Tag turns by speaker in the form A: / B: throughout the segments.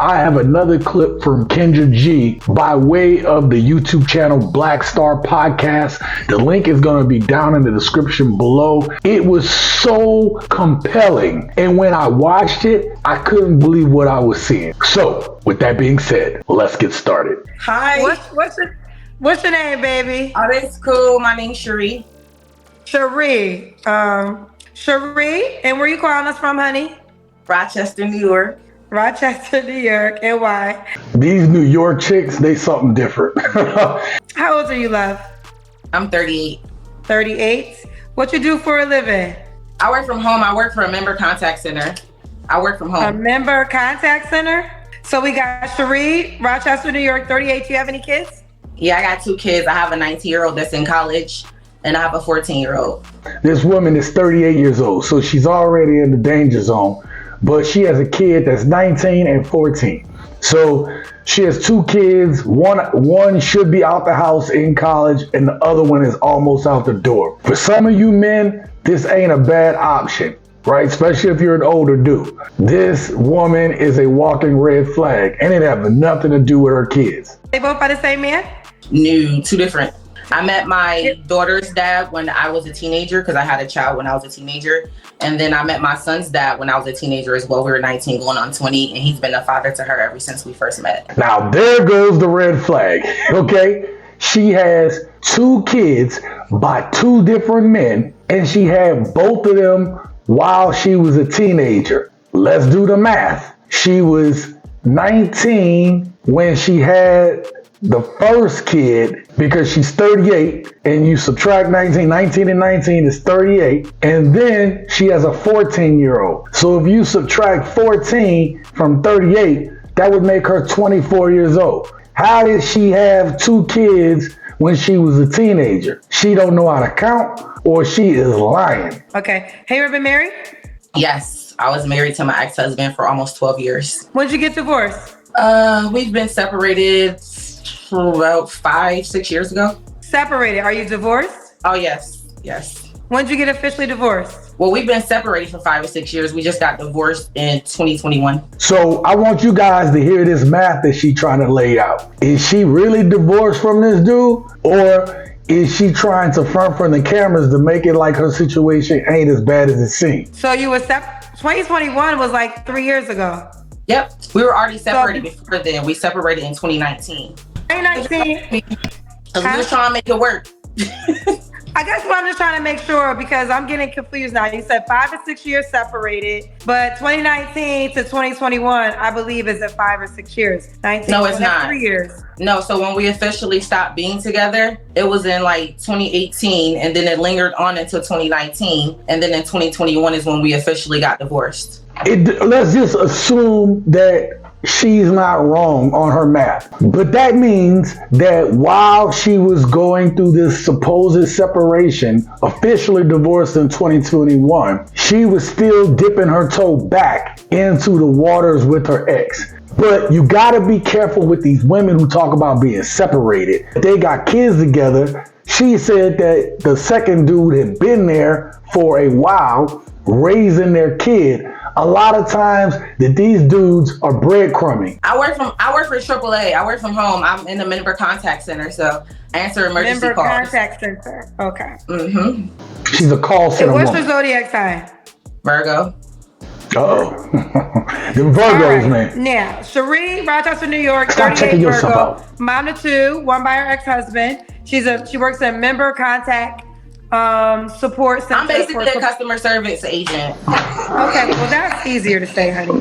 A: I have another clip from Kendra G by way of the YouTube channel Black Star Podcast. The link is going to be down in the description below. It was so compelling. And when I watched it, I couldn't believe what I was seeing. So, with that being said, let's get started.
B: Hi.
C: What's your name, baby?
B: Oh, that's cool. My name's Cherie.
C: Cherie. Cherie, and where you calling us from, honey?
B: Rochester, New York.
C: Rochester, New York. And why?
A: These New York chicks, they something different.
C: How old are you, love?
B: I'm 38.
C: 38. What you do for a living?
B: I work from home. I work for a member contact center. I work from home.
C: A member contact center? So we got Cherie, Rochester, New York, 38. Do you have any kids?
B: Yeah, I got 2 kids. I have a 19-year-old that's in college, and I have a 14-year-old.
A: This woman is 38 years old, so she's already in the danger zone, but she has a kid that's 19 and 14. So she has 2 kids. One should be out the house in college, and the other one is almost out the door. For some of you men, this ain't a bad option, right? Especially if you're an older dude. This woman is a walking red flag, and it has nothing to do with her kids.
C: They both by the same man?
B: No, 2 different. I met my daughter's dad when I was a teenager because I had a child when I was a teenager. And then I met my son's dad when I was a teenager as well. We were 19 going on 20, and he's been a father to her ever since we first met.
A: Now there goes the red flag, okay? She has 2 kids by 2 different men, and she had both of them while she was a teenager. Let's do the math. She was 19 when she had the first kid, because she's 38, and you subtract 19 and 19 is 38, and then she has a 14-year-old. So if you subtract 14 from 38, that would make her 24 years old. How did she have 2 kids when she was a teenager? She don't know how to count, or she is lying.
C: Okay. Have you ever been married?
B: Yes, I was married to my ex-husband for almost 12 years.
C: When did you get divorced?
B: We've been separated for about 5-6 years ago.
C: Separated. Are you divorced?
B: Oh, yes.
C: When did you get officially divorced?
B: Well, we've been separated for 5 or 6 years. We just got divorced in 2021.
A: So I want you guys to hear this math that she's trying to lay out. Is she really divorced from this dude? Or is she trying to front from the cameras to make it like her situation ain't as bad as it seems?
C: So you were 2021 was like 3 years ago.
B: Yep. We were already separated before then. We separated in 2019.
C: 2019?
B: Because we were trying to make it work.
C: I guess what I'm just trying to make sure, because I'm getting confused now. You said 5 or 6 years separated, but 2019 to 2021, I believe, is at 5 or 6 years. 19,
B: no, it's not.
C: 3 years.
B: No, so when we officially stopped being together, it was in like 2018, and then it lingered on until 2019, and then in 2021 is when we officially got divorced.
A: Let's just assume that she's not wrong on her math. But that means that while she was going through this supposed separation, officially divorced in 2021, she was still dipping her toe back into the waters with her ex. But you gotta be careful with these women who talk about being separated. They got kids together. She said that the second dude had been there for a while, raising their kid. A lot of times that these dudes are breadcrumbing.
B: I work for AAA. I work from home. I'm in the member contact center, so I answer emergency
C: member
B: calls.
C: Contact center. Okay.
B: Mm-hmm.
A: She's a call center
C: And what's
A: woman.
C: your zodiac sign?
B: Virgo.
A: Uh-oh. Them Virgos, man.
C: Now, Cherie, Rochester, New York,
A: Stop
C: 38
A: checking yourself
C: Virgo,
A: out.
C: mom of 2, one by her ex-husband. She works at member contact support center.
B: I'm basically a customer service agent.
C: Okay, well that's easier to say, honey.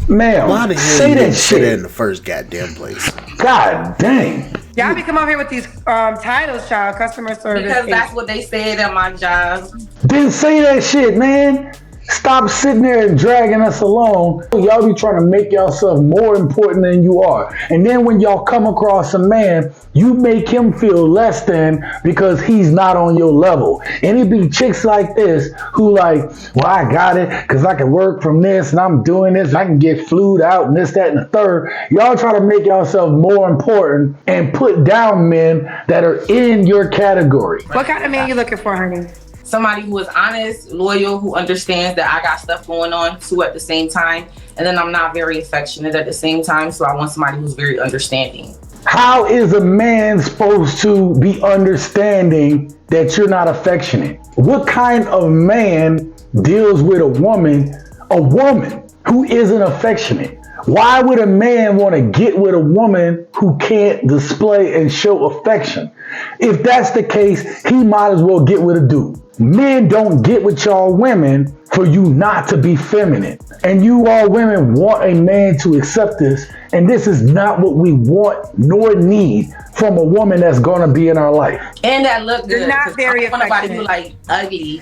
A: Ma'am,
D: Why the hell
A: say
D: you
A: that
D: didn't say that
A: shit.
D: in the first goddamn place?
A: God dang.
C: Y'all be coming over here with these titles, child. Customer service.
B: Because that's what they said at my job.
A: Didn't say that shit, man. Stop sitting there and dragging us along. Y'all be trying to make yourself more important than you are. And then when y'all come across a man, you make him feel less than because he's not on your level. And it be chicks like this who like, well, I got it because I can work from this and I'm doing this. I can get flued out and this, that, and the third. Y'all try to make yourself more important and put down men that are in your category.
C: What kind of man you looking for, honey?
B: somebody who is honest, loyal, who understands that I got stuff going on too at the same time. And then I'm not very affectionate at the same time. So I want somebody who's very understanding.
A: How is a man supposed to be understanding that you're not affectionate? What kind of man deals with a woman who isn't affectionate? Why would a man want to get with a woman who can't display and show affection? If that's the case, he might as well get with a dude. Men don't get with y'all women for you not to be feminine. And you all women want a man to accept this. And this is not what we want nor need from a woman that's going to be in our life.
B: And that look good.
C: You're not very
B: I want somebody
C: affectionate.
B: who like ugly.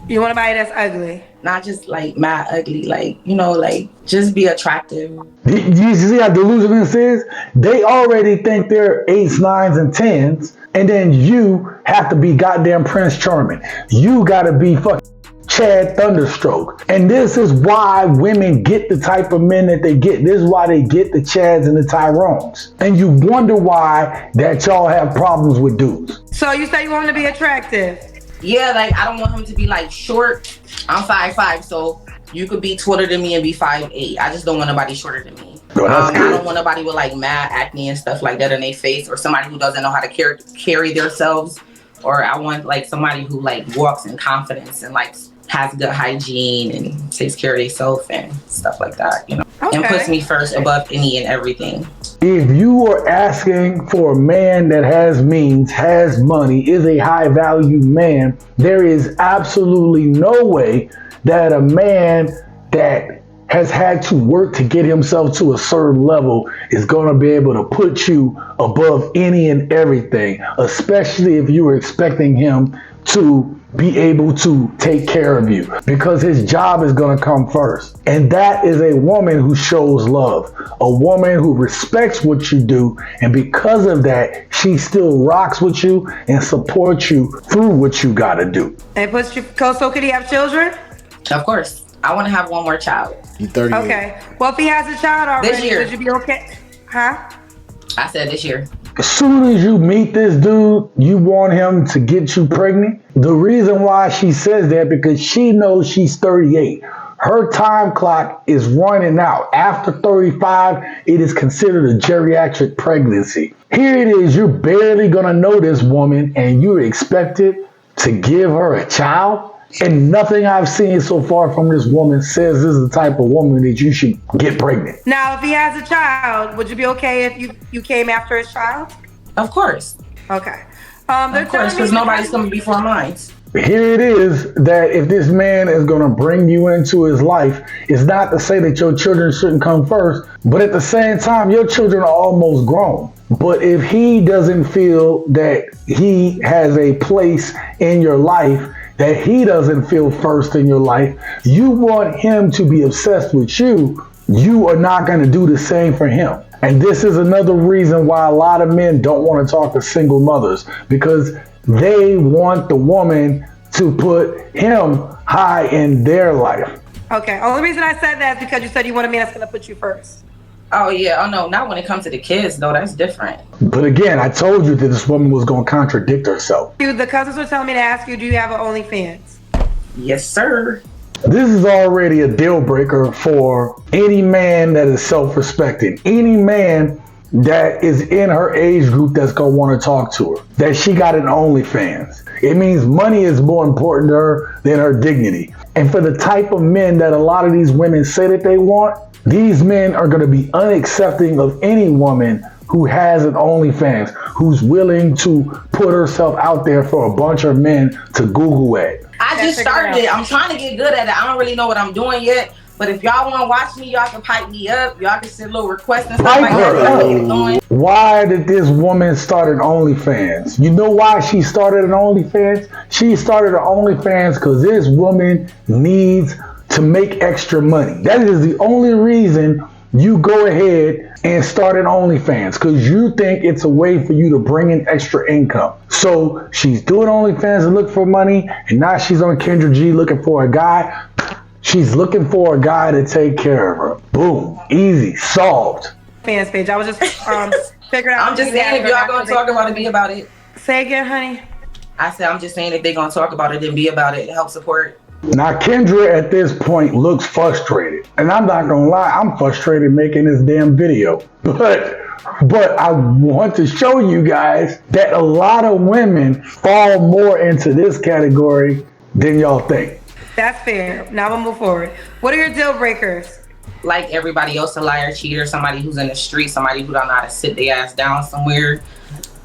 C: You want somebody that's ugly.
B: Not just like mad ugly, like, you know, like just be attractive.
A: You see how delusional this is? They already think they're 8s, 9s, and 10s. And then you have to be goddamn Prince Charming. You got to be fucking Chad Thunderstroke. And this is why women get the type of men that they get. This is why they get the Chads and the Tyrones. And you wonder why that y'all have problems with dudes.
C: So you say you want him to be attractive.
B: Yeah, like I don't want him to be like short. I'm 5'5", so you could be taller than me and be 5'8". I just don't want nobody shorter than me. I don't want nobody with like mad acne and stuff like that in their face, or somebody who doesn't know how to carry themselves. Or I want like somebody who like walks in confidence and like has good hygiene and takes care of themselves and stuff like that, you know. Okay. And puts me first above any and everything.
A: If you are asking for a man that has means, has money, is a high value man, there is absolutely no way that a man that has had to work to get himself to a certain level is going to be able to put you above any and everything, especially if you were expecting him to be able to take care of you, because his job is going to come first. And that is a woman who shows love, a woman who respects what you do. And because of that, she still rocks with you and supports you through what you got to do.
C: And puts you, so could he have children?
B: Of course. I want to have one more child.
D: You 30.
C: Okay. Well, if he has a child already,
B: this year.
C: Would you be okay? Huh?
B: I said this year.
A: As soon as you meet this dude, you want him to get you pregnant. The reason why she says that, because she knows she's 38. Her time clock is running out. After 35, it is considered a geriatric pregnancy. Here it is, you're barely gonna know this woman and you're expected to give her a child? And nothing I've seen so far from this woman says this is the type of woman that you should get pregnant.
C: Now, if he has a child, would you be okay if you came after his child?
B: Of course.
C: Okay.
B: Of course, because nobody's coming before mine.
A: Here it is that if this man is going to bring you into his life, it's not to say that your children shouldn't come first, but at the same time, your children are almost grown. But if he doesn't feel that he has a place in your life, that he doesn't feel first in your life, you want him to be obsessed with you, you are not going to do the same for him. And this is another reason why a lot of men don't want to talk to single mothers, because they want the woman to put him high in their life.
C: Okay. Only reason I said that is because you said you want a man that's going to put you first.
B: Oh, yeah. Oh, no. Not when it comes to the kids, though. That's different.
A: But again, I told you that this woman was going to contradict herself.
C: The cousins were telling me to ask you, do you have an OnlyFans?
B: Yes, sir.
A: This is already a deal breaker for any man that is self-respecting. Any man that is in her age group that's going to want to talk to her. That she got an OnlyFans. It means money is more important to her than her dignity. And for the type of men that a lot of these women say that they want, these men are going to be unaccepting of any woman who has an OnlyFans, who's willing to put herself out there for a bunch of men to Google at.
B: I just started it. I'm trying to get good at it. I don't really know what I'm doing yet. But if y'all want to watch me, y'all can pipe me up. Y'all can send little requests and stuff like that.
A: Why did this woman start an OnlyFans? You know why she started an OnlyFans? She started an OnlyFans because this woman needs to make extra money. That is the only reason you go ahead and start an OnlyFans, because you think it's a way for you to bring in extra income. So she's doing OnlyFans to look for money, and now she's on Kendra G looking for a guy. She's looking for a guy to take care of her. Boom. Easy. Solved.
C: Fans page. I was just figuring out.
B: I'm just saying, if y'all gonna talk about it, be about it.
C: Say again, honey.
B: I said, I'm just saying if they're gonna talk about it, then be about it. Help support.
A: Now, Kendra at this point looks frustrated. And I'm not gonna lie, I'm frustrated making this damn video. But I want to show you guys that a lot of women fall more into this category than y'all think.
C: That's fair. Now we'll move forward. What are your deal breakers?
B: Like everybody else, a liar, cheater, somebody who's in the street, somebody who don't know how to sit their ass down somewhere,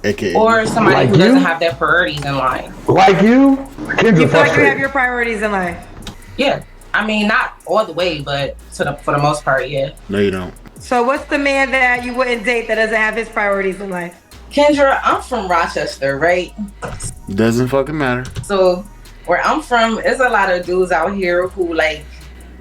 D: AKA.
B: or somebody
A: Like
B: who
A: you?
B: doesn't have their priorities in line.
A: Like you, Kendra
C: You feel like you
A: frustrated.
C: have your priorities in life?
B: Yeah, I mean, not all the way, but for the most part, yeah.
D: No, you don't.
C: So what's the man that you wouldn't date that doesn't have his priorities in life?
B: Kendra, I'm from Rochester, right?
D: Doesn't fucking matter.
B: So where I'm from, there's a lot of dudes out here who like,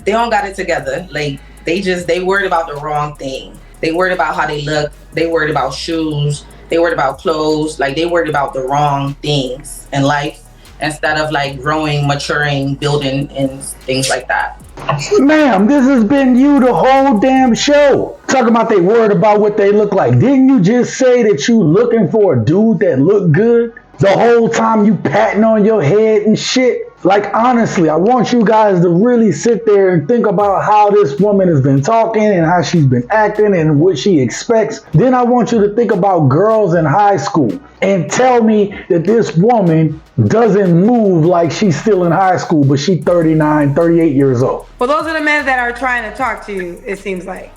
B: they don't got it together. Like they worried about the wrong thing. They worried about how they look. They worried about shoes. They worried about clothes. Like they worried about the wrong things in life instead of like growing, maturing, building and things like that.
A: Ma'am, this has been you the whole damn show. Talking about they worried about what they look like. Didn't you just say that you looking for a dude that look good? The whole time you patting on your head and shit? Like, honestly, I want you guys to really sit there and think about how this woman has been talking and how she's been acting and what she expects. Then I want you to think about girls in high school and tell me that this woman doesn't move like she's still in high school, but she's 39, 38 years old.
C: Well, those are the men that are trying to talk to you, it seems like.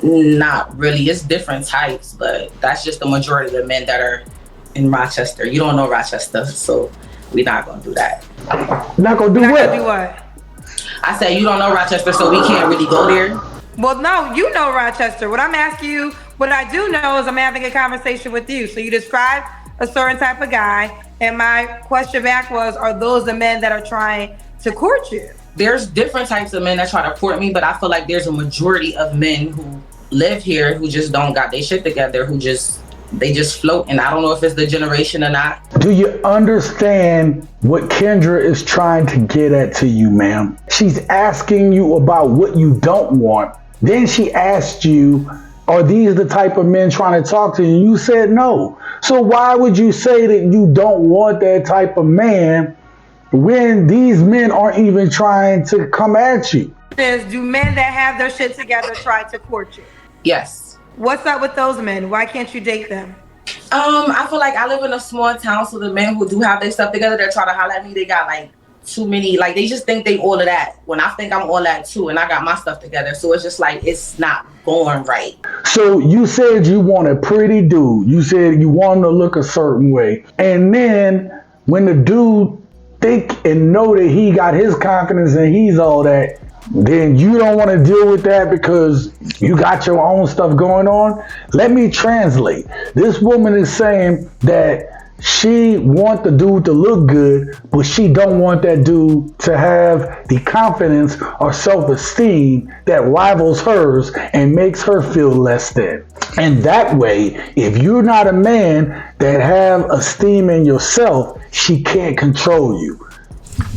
B: Not really. It's different types, but that's just the majority of the men that are in Rochester. You don't know Rochester, so we're not gonna do that.
A: Not gonna do
C: Not
A: what?
C: gonna do what?
B: I said you don't know Rochester, so we can't really go there.
C: Well, no, you know Rochester. What I'm asking you, what I do know is I'm having a conversation with you. So you described a certain type of guy, and my question back was, are those the men that are trying to court you?
B: There's different types of men that try to court me, but I feel like there's a majority of men who live here who just don't got their shit together, they just float, and I don't know if it's the generation or not.
A: Do you understand what Kendra is trying to get at to you, ma'am? She's asking you about what you don't want. Then she asked you, are these the type of men trying to talk to you? You said no. So why would you say that you don't want that type of man when these men aren't even trying to come at you?
C: Do men that have their shit together try to court you?
B: Yes.
C: What's up with those men? Why can't you date them?
B: I feel like I live in a small town, so the men who do have their stuff together, they try to holler at me. They got like too many, like they just think they all of that. When I think I'm all that too, and I got my stuff together. So it's just like, it's not going right.
A: So you said you want a pretty dude. You said you want him to look a certain way. And then when the dude think and know that he got his confidence and he's all that, then you don't want to deal with that because you got your own stuff going on. Let me translate. This woman is saying that she want the dude to look good, but she don't want that dude to have the confidence or self-esteem that rivals hers and makes her feel less than. And that way, if you're not a man that have esteem in yourself, she can't control you.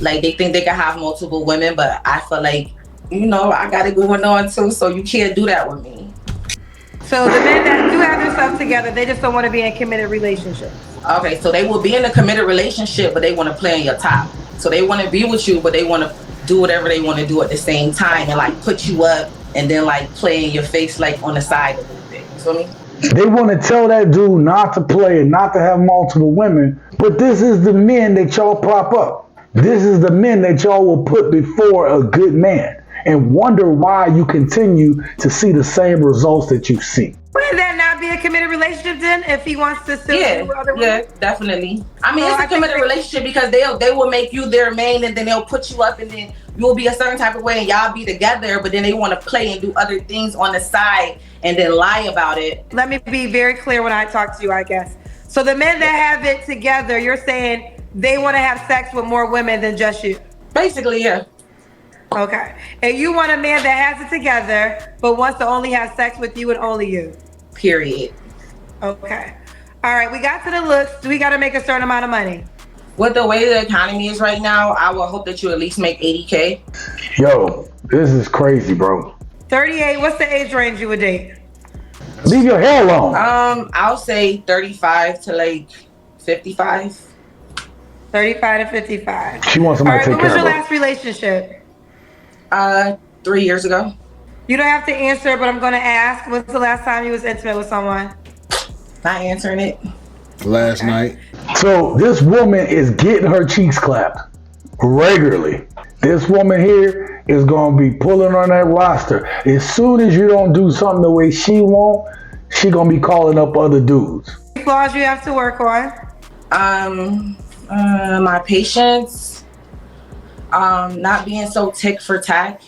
B: Like they think they can have multiple women, but I feel like, you know, I got it going on too, so you can't do that with me.
C: So the men that do have their stuff together, they just don't want to be in committed relationships.
B: Okay, so they will be in a committed relationship, but they want to play on your top. So they want to be with you, but they want to do whatever they want to do at the same time and like put you up and then like play in your face like on the side a little bit. You feel me?
A: They want to tell that dude not to play and not to have multiple women, but this is the men that y'all prop up. This is the men that y'all will put before a good man and wonder why you continue to see the same results that you see.
C: Would that not be a committed relationship then if he wants to still be with other women?
B: Yeah, definitely. I mean,
C: So
B: it's a committed relationship because they will make you their main and then they'll put you up and then you'll be a certain type of way and y'all be together, but then they want to play and do other things on the side and then lie about it.
C: Let me be very clear when I talk to you, I guess. So the men that have it together, you're saying they want to have sex with more women than just you?
B: Basically, yeah.
C: Okay. And you want a man that has it together, but wants to only have sex with you and only you?
B: Period.
C: Okay. All right, we got to the looks. We got to make a certain amount of money.
B: With the way the economy is right now, I will hope that you at least make 80K.
A: Yo, this is crazy, bro.
C: 38, what's the age range you would date?
A: Leave your hair alone.
B: I'll say 35 to like 55.
C: 35 to 55.
A: She wants
C: All
A: somebody
C: right,
A: to
C: what
A: take
C: was
A: care
C: your
A: of her.
C: last relationship?
B: 3 years ago.
C: You don't have to answer, but I'm going to ask. When's the last time you was intimate with someone?
B: Not answering it.
D: Last night.
A: So this woman is getting her cheeks clapped regularly. This woman here is going to be pulling on that roster. As soon as you don't do something the way she want, she going to be calling up other dudes.
C: Flaws you have to work on?
B: My patience. Not being so tick for tack.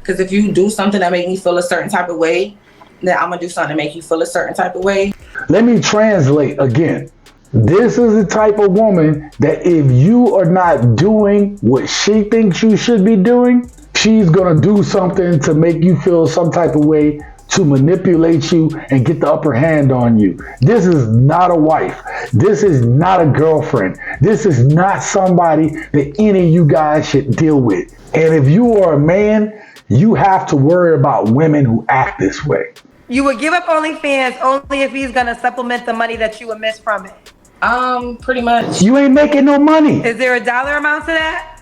B: Because if you do something that make me feel a certain type of way, then I'm going to do something to make you feel a certain type of way.
A: Let me translate again. This is the type of woman that if you are not doing what she thinks you should be doing, she's going to do something to make you feel some type of way, to manipulate you and get the upper hand on you. This is not a wife. This is not a girlfriend. This is not somebody that any of you guys should deal with. And if you are a man, you have to worry about women who act this way.
C: You would give up OnlyFans only if he's going to supplement the money that you would miss from it.
B: Pretty much.
A: You ain't making no money.
C: Is there a dollar amount to that?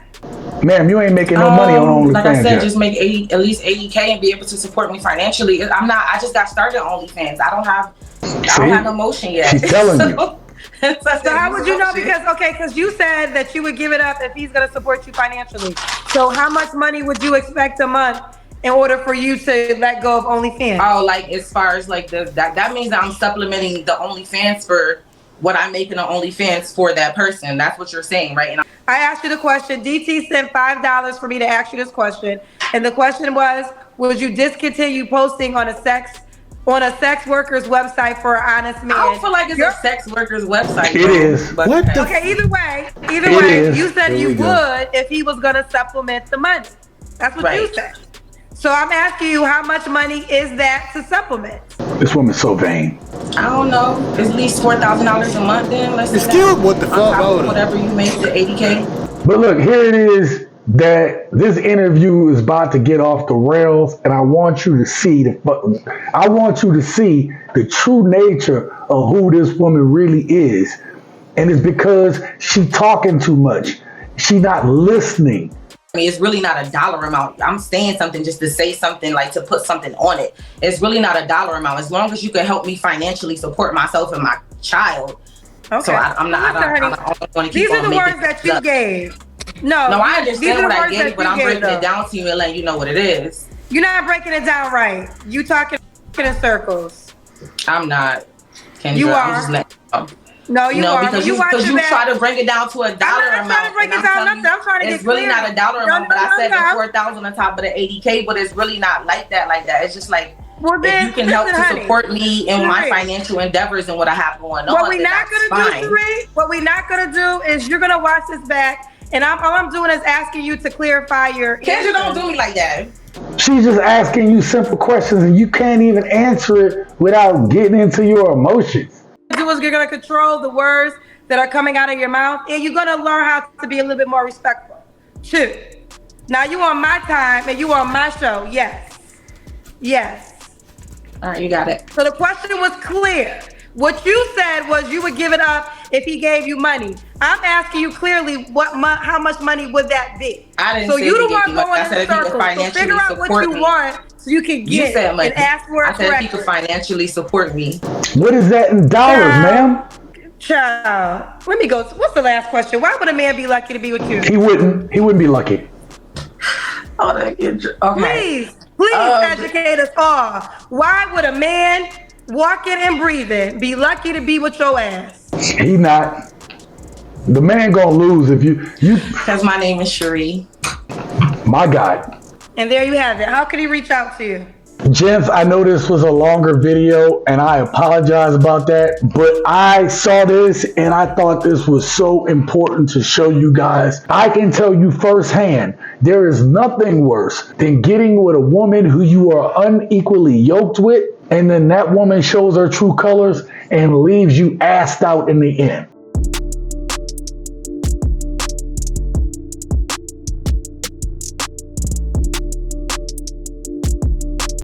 A: Ma'am, you ain't making no money on OnlyFans.
B: Like I said,
A: yet.
B: just make at least 80K and be able to support me financially. I just got started on OnlyFans. I don't have no motion yet.
A: She's telling you.
C: So how would you know? Because you said that you would give it up if he's going to support you financially. So how much money would you expect a month in order for you to let go of OnlyFans?
B: Oh, like as far as like that means that I'm supplementing the OnlyFans for what I'm making on OnlyFans for that person. That's what you're saying, right? And
C: I asked you the question. DT sent $5 for me to ask you this question. And the question was, would you discontinue posting on a sex worker's website for an honest man?
B: I don't feel like it's a sex worker's website.
A: It is.
B: But
D: What the
C: Okay, either way,
A: is.
C: you said
D: Here
C: you
D: we go.
C: would if he was going to supplement the money. That's what you
B: Right.
C: said. So I'm asking you, how much money is that to supplement?
A: This woman's so vain.
B: I don't know. At least $4,000 a month then. Let's
D: It's
B: say
D: still
B: that.
D: what the fuck
B: On top of
D: older.
B: whatever you make the 80K.
A: But look, here it is that this interview is about to get off the rails, and I want you to see the true nature of who this woman really is. And it's because she talking too much. She not listening.
B: I mean, it's really not a dollar amount. I'm saying something just to say something, like to put something on it. It's really not a dollar amount. As long as you can help me financially support myself and my child.
C: Okay.
B: So I don't want to keep
C: These are
B: on
C: the
B: making
C: words that you
B: up.
C: gave. No,
B: I
C: these
B: understand
C: are
B: what
C: the
B: I
C: words
B: gave,
C: that
B: but
C: you
B: I'm
C: gave,
B: breaking
C: though.
B: it down to you and letting you know what it is.
C: You're not breaking it down right. You talking in circles.
B: I'm not. Kendra,
C: You
B: I'm
C: are.
B: just letting you know.
C: No, you are.
B: Because you try to break it down to a dollar
C: I'm
B: amount.
C: not trying to break it
B: and
C: down.
B: telling
C: I'm trying to get
B: it's really
C: clear.
B: not a dollar
C: No,
B: amount, but I
C: no,
B: said
C: no.
B: the 4,000 on top of the 80K, but it's really not like that. It's just like,
C: Well, then,
B: if you can help
C: listen,
B: to
C: honey.
B: support me in my
C: Sheree.
B: financial endeavors and what I have going on,
C: What we're
B: then
C: not
B: that's
C: gonna
B: fine.
C: do, Sheree, what we're not gonna do is you're gonna watch this back, and all I'm doing is asking you to clarify your
B: Kendra, don't
C: answer.
B: do me like that.
A: She's just asking you simple questions, and you can't even answer it without getting into your emotions.
C: You're gonna control the words that are coming out of your mouth, and you're gonna learn how to be a little bit more respectful. 2. Now you on my time and you on my show. Yes.
B: All right, you got it.
C: So the question was clear. What you said was you would give it up if he gave you money. I'm asking you clearly how much money would that be?
B: I didn't
C: so
B: say
C: you
B: he
C: don't
B: gave
C: want
B: you
C: to go
B: money. I
C: in
B: said
C: the
B: if he could
C: circle. So
B: financially
C: figure out what
B: support
C: you
B: me.
C: want so you can
B: You
C: get
B: said money.
C: and ask for it
B: I said if he could
C: correctly.
B: financially support me.
A: What is that in dollars, ma'am?
C: Child, let me go. What's the last question? Why would a man be lucky to be with you?
A: He wouldn't be lucky.
B: Oh, that Kendra. Okay.
C: Please educate us all. Why would a man walking and breathing be lucky to be with your ass?
A: He not. The man gonna lose if you.
B: Because my name is Cherie.
A: My God.
C: And there you have it. How could he reach out to you?
A: Gents, I know this was a longer video and I apologize about that, but I saw this and I thought this was so important to show you guys. I can tell you firsthand, there is nothing worse than getting with a woman who you are unequally yoked with, and then that woman shows her true colors and leaves you assed out in the end.